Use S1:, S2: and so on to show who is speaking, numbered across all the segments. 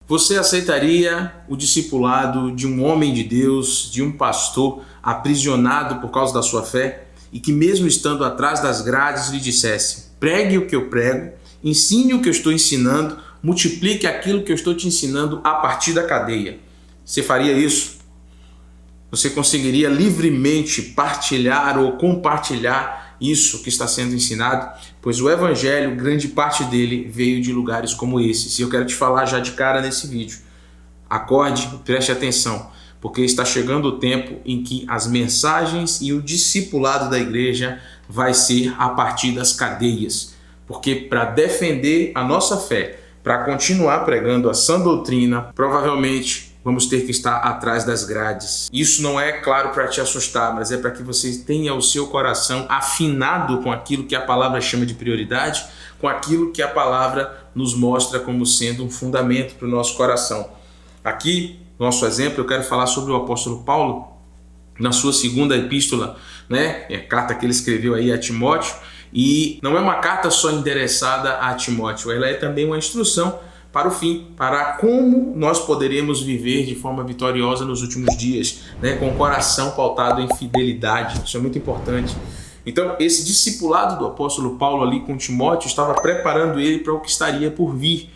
S1: Você aceitaria o discipulado de um homem de Deus, de um pastor aprisionado por causa da sua fé e que mesmo estando atrás das grades lhe dissesse: pregue o que eu prego, ensine o que eu estou ensinando, multiplique aquilo que eu estou te ensinando a partir da cadeia? Você faria isso? Você conseguiria livremente partilhar ou compartilhar isso que está sendo ensinado? Pois o Evangelho, grande parte dele, veio de lugares como esses. E eu quero te falar já de cara nesse vídeo. Acorde, preste atenção, porque está chegando o tempo em que as mensagens e o discipulado da igreja vai ser a partir das cadeias. Porque para defender a nossa fé, para continuar pregando a sã doutrina, provavelmente vamos ter que estar atrás das grades. Isso não é, claro, para te assustar, mas é para que você tenha o seu coração afinado com aquilo que a palavra chama de prioridade, com aquilo que a palavra nos mostra como sendo um fundamento para o nosso coração. Aqui, nosso exemplo, eu quero falar sobre o apóstolo Paulo, na sua segunda epístola, É a carta que ele escreveu aí a Timóteo, e não é uma carta só endereçada a Timóteo, ela é também uma instrução para o fim, para como nós poderemos viver de forma vitoriosa nos últimos dias, com o coração pautado em fidelidade. Isso é muito importante. Então, esse discipulado do apóstolo Paulo ali com Timóteo estava preparando ele para o que estaria por vir.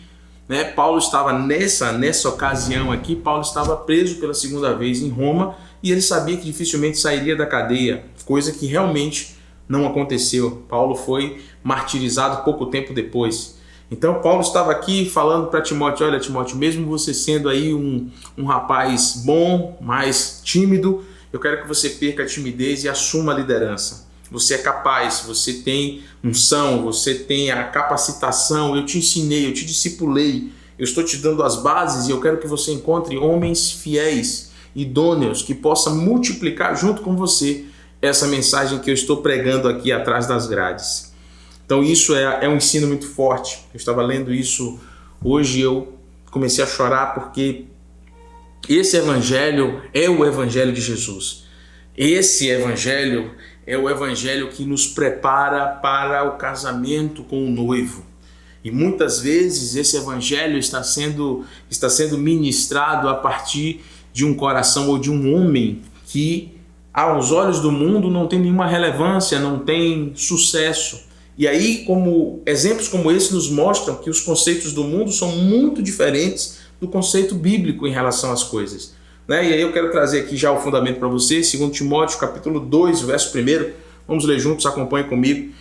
S1: Paulo estava nessa ocasião aqui, Paulo estava preso pela segunda vez em Roma e ele sabia que dificilmente sairia da cadeia, coisa que realmente não aconteceu. Paulo foi martirizado pouco tempo depois. Então Paulo estava aqui falando para Timóteo: olha, Timóteo, mesmo você sendo aí um rapaz bom, mais tímido, eu quero que você perca a timidez e assuma a liderança. Você é capaz, você tem unção, você tem a capacitação, eu te ensinei, eu te discipulei, eu estou te dando as bases e eu quero que você encontre homens fiéis, idôneos, que possam multiplicar junto com você essa mensagem que eu estou pregando aqui atrás das grades. Então isso é um ensino muito forte. Eu estava lendo isso hoje e eu comecei a chorar porque esse evangelho é o evangelho de Jesus. Esse evangelho é o evangelho que nos prepara para o casamento com o noivo. E muitas vezes esse evangelho está sendo ministrado a partir de um coração ou de um homem que, aos olhos do mundo, não tem nenhuma relevância, não tem sucesso. E aí, como exemplos como esse nos mostram que os conceitos do mundo são muito diferentes do conceito bíblico em relação às coisas. E aí eu quero trazer aqui já o fundamento para você, 2 Timóteo capítulo 2, verso 1. Vamos ler juntos, acompanhe comigo.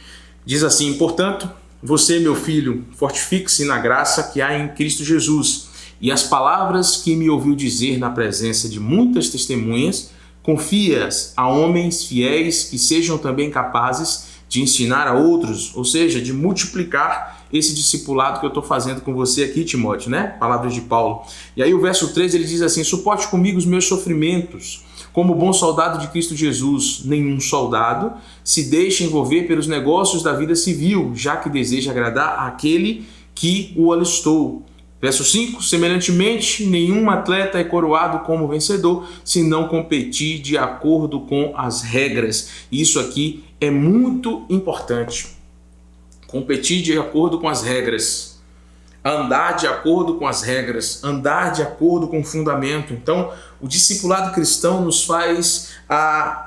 S1: Diz assim: portanto, você, meu filho, fortifique-se na graça que há em Cristo Jesus, e as palavras que me ouviu dizer na presença de muitas testemunhas, confia-as a homens fiéis que sejam também capazes de ensinar a outros, ou seja, de multiplicar esse discipulado que eu estou fazendo com você aqui, Timóteo, Palavras de Paulo. E aí o verso 3 ele diz assim: suporte comigo os meus sofrimentos, como bom soldado de Cristo Jesus. Nenhum soldado se deixa envolver pelos negócios da vida civil, já que deseja agradar àquele que o alistou. Verso 5, semelhantemente, nenhum atleta é coroado como vencedor se não competir de acordo com as regras. Isso aqui é muito importante. Competir de acordo com as regras. Andar de acordo com as regras. Andar de acordo com o fundamento. Então, o discipulado cristão nos faz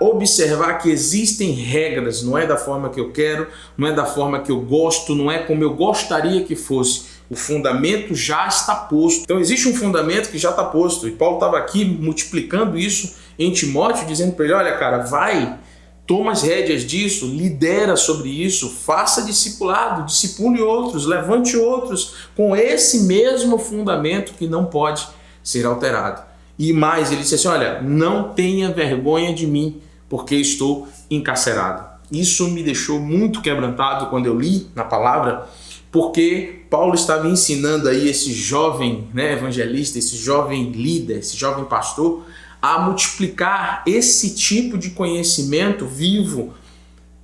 S1: observar que existem regras. Não é da forma que eu quero, não é da forma que eu gosto, não é como eu gostaria que fosse. O fundamento já está posto. Então existe um fundamento que já está posto. E Paulo estava aqui multiplicando isso em Timóteo, dizendo para ele: olha, cara, vai, toma as rédeas disso, lidera sobre isso, faça discipulado, discipule outros, levante outros com esse mesmo fundamento que não pode ser alterado. E mais, ele disse assim: olha, não tenha vergonha de mim, porque estou encarcerado. Isso me deixou muito quebrantado quando eu li na palavra, porque Paulo estava ensinando aí esse jovem evangelista, esse jovem líder, esse jovem pastor, a multiplicar esse tipo de conhecimento vivo.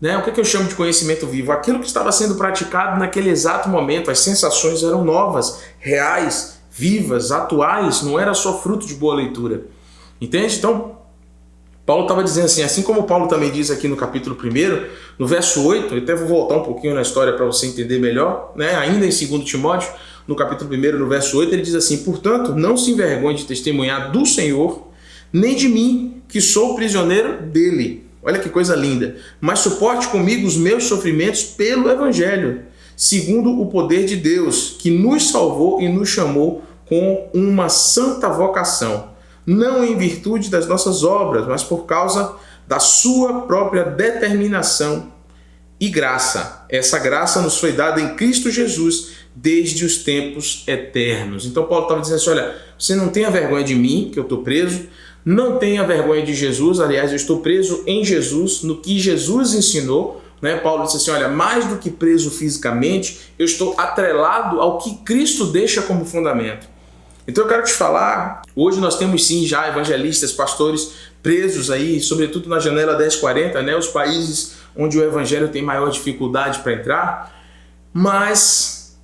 S1: O que eu chamo de conhecimento vivo? Aquilo que estava sendo praticado naquele exato momento. As sensações eram novas, reais, vivas, atuais, não era só fruto de boa leitura. Entende? Então, Paulo estava dizendo assim como Paulo também diz aqui no capítulo 1, no verso 8, eu até vou voltar um pouquinho na história para você entender melhor, ainda em 2 Timóteo, no capítulo 1, no verso 8, ele diz assim: portanto, não se envergonhe de testemunhar do Senhor, nem de mim, que sou prisioneiro dele. Olha que coisa linda. Mas suporte comigo os meus sofrimentos pelo Evangelho, segundo o poder de Deus, que nos salvou e nos chamou com uma santa vocação, não em virtude das nossas obras, mas por causa da sua própria determinação e graça. Essa graça nos foi dada em Cristo Jesus desde os tempos eternos. Então Paulo estava dizendo assim: olha, você não tenha vergonha de mim, que eu estou preso, não tenha vergonha de Jesus, aliás, eu estou preso em Jesus, no que Jesus ensinou. Paulo disse assim: olha, mais do que preso fisicamente, eu estou atrelado ao que Cristo deixa como fundamento. Então eu quero te falar, hoje nós temos sim já evangelistas, pastores presos aí, sobretudo na janela 1040, os países onde o evangelho tem maior dificuldade para entrar, mas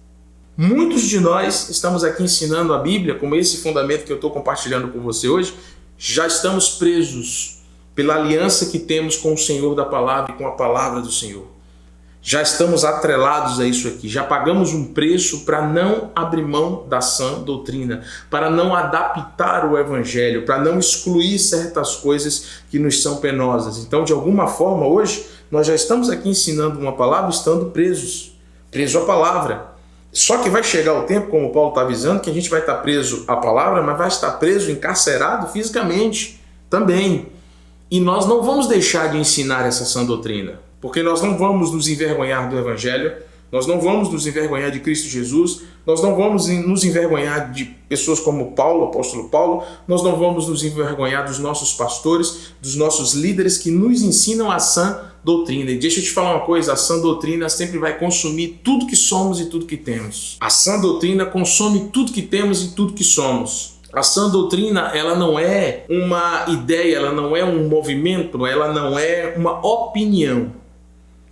S1: muitos de nós estamos aqui ensinando a Bíblia, como esse fundamento que eu estou compartilhando com você hoje, já estamos presos pela aliança que temos com o Senhor da palavra e com a palavra do Senhor. Já estamos atrelados a isso aqui, já pagamos um preço para não abrir mão da sã doutrina, para não adaptar o evangelho, para não excluir certas coisas que nos são penosas. Então, de alguma forma, hoje, nós já estamos aqui ensinando uma palavra estando preso à palavra. Só que vai chegar o tempo, como Paulo está avisando, que a gente vai estar preso à palavra, mas vai estar preso, encarcerado fisicamente também. E nós não vamos deixar de ensinar essa sã doutrina, porque nós não vamos nos envergonhar do Evangelho, nós não vamos nos envergonhar de Cristo Jesus, nós não vamos nos envergonhar de pessoas como Paulo, o apóstolo Paulo, nós não vamos nos envergonhar dos nossos pastores, dos nossos líderes que nos ensinam a sã doutrina. E deixa eu te falar uma coisa, a sã doutrina sempre vai consumir tudo que somos e tudo que temos. A sã doutrina consome tudo que temos e tudo que somos. A sã doutrina, ela não é uma ideia, ela não é um movimento, ela não é uma opinião.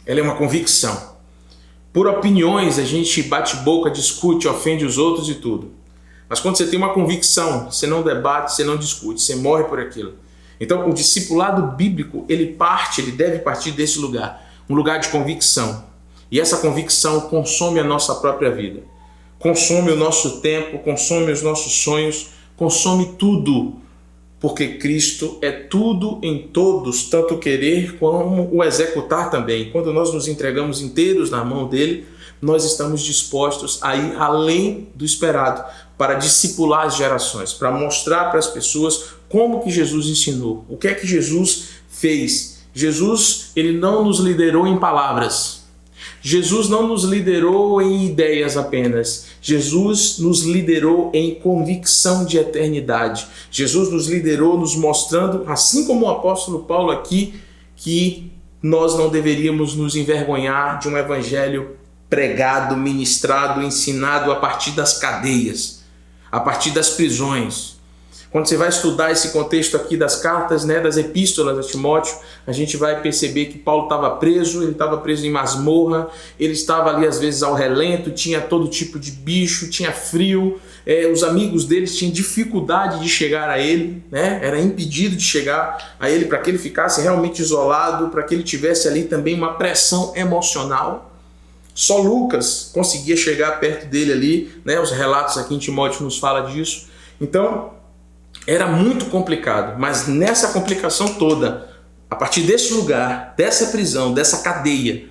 S1: Ela é uma convicção. Por opiniões a gente bate boca, discute, ofende os outros e tudo. Mas quando você tem uma convicção, você não debate, você não discute, você morre por aquilo. Então o discipulado bíblico, ele deve partir desse lugar. Um lugar de convicção. E essa convicção consome a nossa própria vida. Consome o nosso tempo, consome os nossos sonhos, consome tudo. Porque Cristo é tudo em todos, tanto o querer como o executar também. Quando nós nos entregamos inteiros na mão dele, nós estamos dispostos a ir além do esperado para discipular as gerações, para mostrar para as pessoas como que Jesus ensinou, o que é que Jesus fez. Jesus, ele não nos liderou em palavras. Jesus não nos liderou em ideias apenas. Jesus nos liderou em convicção de eternidade. Jesus nos liderou nos mostrando, assim como o apóstolo Paulo aqui, que nós não deveríamos nos envergonhar de um evangelho pregado, ministrado, ensinado a partir das cadeias, a partir das prisões. Quando você vai estudar esse contexto aqui das cartas, das epístolas a Timóteo, a gente vai perceber que Paulo estava preso, ele estava preso em masmorra, ele estava ali às vezes ao relento, tinha todo tipo de bicho, tinha frio, os amigos deles tinham dificuldade de chegar a ele, era impedido de chegar a ele para que ele ficasse realmente isolado, para que ele tivesse ali também uma pressão emocional. Só Lucas conseguia chegar perto dele ali, os relatos aqui em Timóteo nos falam disso. Então, era muito complicado, mas nessa complicação toda, a partir desse lugar, dessa prisão, dessa cadeia,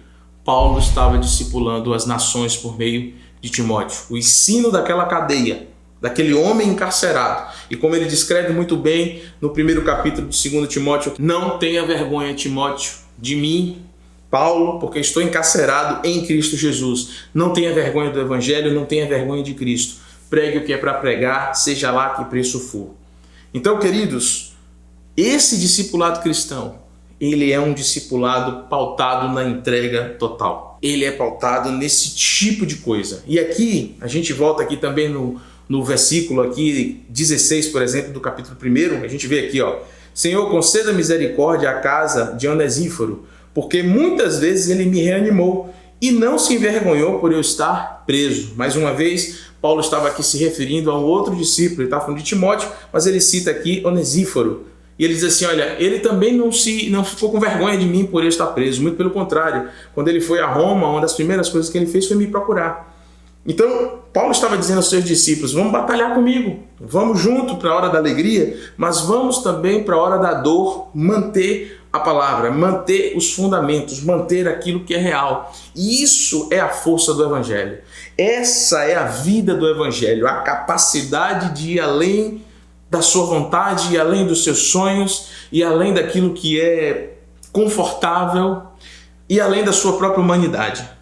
S1: Paulo estava discipulando as nações por meio de Timóteo. O ensino daquela cadeia, daquele homem encarcerado. E como ele descreve muito bem no primeiro capítulo de 2 Timóteo, não tenha vergonha, Timóteo, de mim, Paulo, porque estou encarcerado em Cristo Jesus. Não tenha vergonha do Evangelho, não tenha vergonha de Cristo. Pregue o que é para pregar, seja lá que preço for. Então, queridos, esse discipulado cristão, ele é um discipulado pautado na entrega total. Ele é pautado nesse tipo de coisa. E aqui, a gente volta aqui também no versículo aqui 16, por exemplo, do capítulo 1, a gente vê aqui, Senhor, conceda misericórdia à casa de Onesíforo, porque muitas vezes ele me reanimou e não se envergonhou por eu estar preso. Mais uma vez, Paulo estava aqui se referindo a um outro discípulo, ele está falando de Timóteo, mas ele cita aqui Onesíforo. E ele diz assim, olha, ele também não ficou com vergonha de mim por eu estar preso, muito pelo contrário. Quando ele foi a Roma, uma das primeiras coisas que ele fez foi me procurar. Então, Paulo estava dizendo aos seus discípulos, vamos batalhar comigo, vamos junto para a hora da alegria, mas vamos também para a hora da dor manter a palavra, manter os fundamentos, manter aquilo que é real. E isso é a força do Evangelho. Essa é a vida do Evangelho, a capacidade de ir além da sua vontade, ir além dos seus sonhos, ir além daquilo que é confortável, ir além da sua própria humanidade.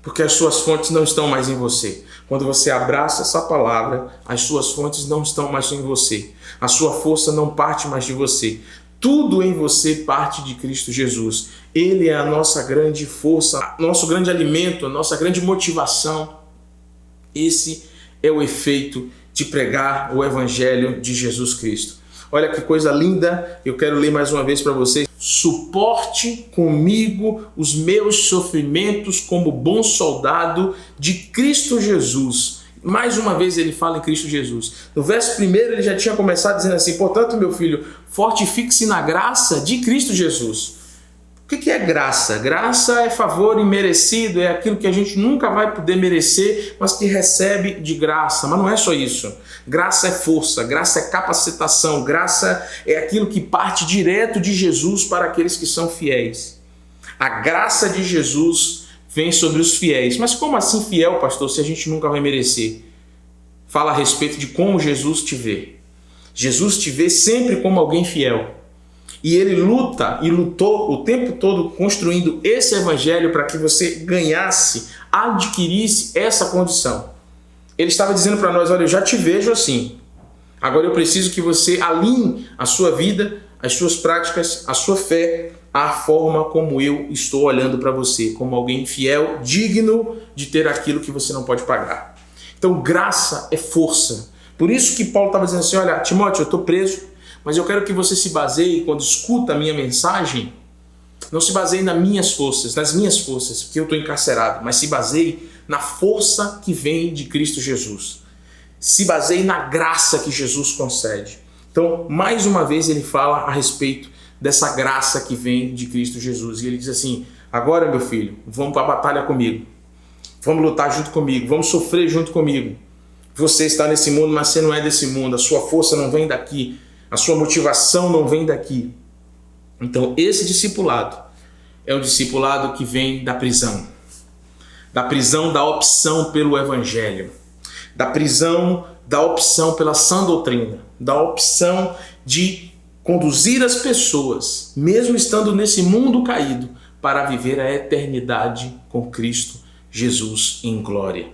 S1: Porque as suas fontes não estão mais em você. Quando você abraça essa palavra, as suas fontes não estão mais em você. A sua força não parte mais de você. Tudo em você parte de Cristo Jesus. Ele é a nossa grande força, nosso grande alimento, a nossa grande motivação. Esse é o efeito de pregar o Evangelho de Jesus Cristo. Olha que coisa linda, eu quero ler mais uma vez para vocês. Suporte comigo os meus sofrimentos como bom soldado de Cristo Jesus. Mais uma vez ele fala em Cristo Jesus. No verso 1 ele já tinha começado dizendo assim, portanto, meu filho, fortifique-se na graça de Cristo Jesus. O que é graça? Graça é favor imerecido, é aquilo que a gente nunca vai poder merecer, mas que recebe de graça. Mas não é só isso. Graça é força, graça é capacitação, graça é aquilo que parte direto de Jesus para aqueles que são fiéis. A graça de Jesus vem sobre os fiéis. Mas como assim fiel, pastor, se a gente nunca vai merecer? Fala a respeito de como Jesus te vê. Jesus te vê sempre como alguém fiel. E ele luta e lutou o tempo todo construindo esse evangelho para que você ganhasse, adquirisse essa condição. Ele estava dizendo para nós, olha, eu já te vejo assim. Agora eu preciso que você alinhe a sua vida, as suas práticas, a sua fé, à forma como eu estou olhando para você, como alguém fiel, digno de ter aquilo que você não pode pagar. Então graça é força. Por isso que Paulo estava dizendo assim, olha, Timóteo, eu estou preso, mas eu quero que você se baseie, quando escuta a minha mensagem, não se baseie nas minhas forças, porque eu estou encarcerado, mas se baseie na força que vem de Cristo Jesus. Se baseie na graça que Jesus concede. Então, mais uma vez ele fala a respeito dessa graça que vem de Cristo Jesus. E ele diz assim, agora meu filho, vamos para a batalha comigo. Vamos lutar junto comigo, vamos sofrer junto comigo. Você está nesse mundo, mas você não é desse mundo. A sua força não vem daqui. A sua motivação não vem daqui. Então, esse discipulado é um discipulado que vem da prisão da opção pelo Evangelho, da prisão da opção pela sã doutrina, da opção de conduzir as pessoas, mesmo estando nesse mundo caído, para viver a eternidade com Cristo Jesus em glória.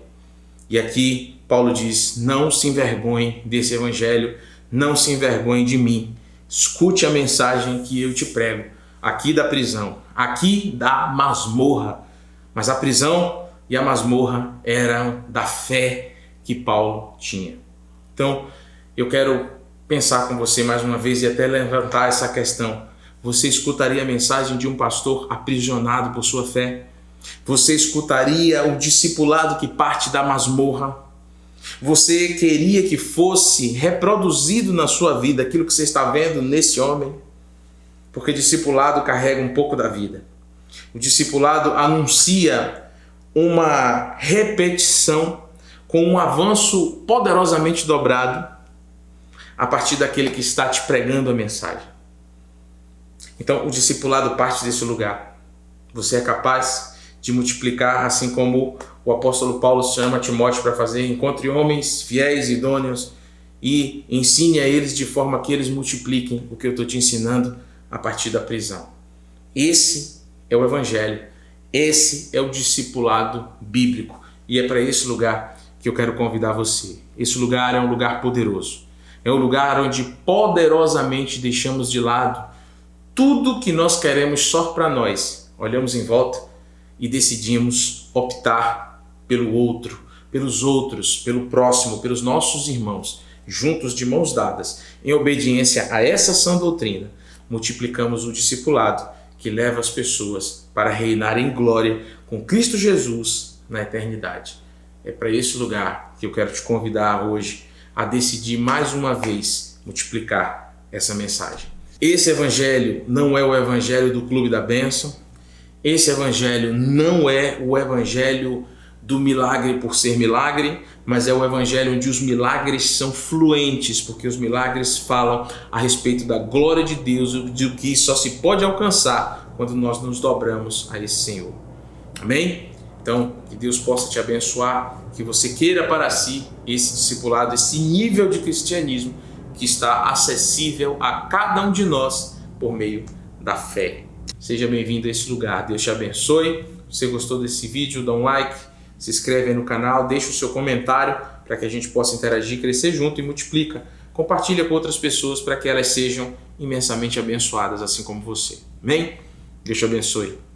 S1: E aqui Paulo diz, não se envergonhe desse Evangelho, não se envergonhe de mim. Escute a mensagem que eu te prego, aqui da prisão, aqui da masmorra. Mas a prisão e a masmorra eram da fé que Paulo tinha. Então, eu quero pensar com você mais uma vez e até levantar essa questão. Você escutaria a mensagem de um pastor aprisionado por sua fé? Você escutaria o discipulado que parte da masmorra? Você queria que fosse reproduzido na sua vida aquilo que você está vendo nesse homem? Porque discipulado carrega um pouco da vida. O discipulado anuncia uma repetição com um avanço poderosamente dobrado a partir daquele que está te pregando a mensagem. Então, o discipulado parte desse lugar. Você é capaz de multiplicar, assim como o apóstolo Paulo chama Timóteo para fazer, encontre homens fiéis e idôneos e ensine a eles de forma que eles multipliquem o que eu estou te ensinando a partir da prisão. Esse é o Evangelho, esse é o discipulado bíblico e é para esse lugar que eu quero convidar você. Esse lugar é um lugar poderoso, é um lugar onde poderosamente deixamos de lado tudo que nós queremos só para nós, olhamos em volta e decidimos optar pelo outro, pelos outros, pelo próximo, pelos nossos irmãos, juntos de mãos dadas, em obediência a essa sã doutrina, multiplicamos o discipulado que leva as pessoas para reinar em glória com Cristo Jesus na eternidade. É para esse lugar que eu quero te convidar hoje a decidir mais uma vez multiplicar essa mensagem. Esse evangelho não é o evangelho do Clube da Bênção. Esse evangelho não é o evangelho do milagre por ser milagre, mas é o evangelho onde os milagres são fluentes, porque os milagres falam a respeito da glória de Deus, do que só se pode alcançar quando nós nos dobramos a esse Senhor. Amém? Então, que Deus possa te abençoar, que você queira para si esse discipulado, esse nível de cristianismo que está acessível a cada um de nós por meio da fé. Seja bem-vindo a esse lugar. Deus te abençoe. Se você gostou desse vídeo, dá um like, se inscreve aí no canal, deixa o seu comentário para que a gente possa interagir, crescer junto e multiplica. Compartilha com outras pessoas para que elas sejam imensamente abençoadas, assim como você. Amém? Deus te abençoe.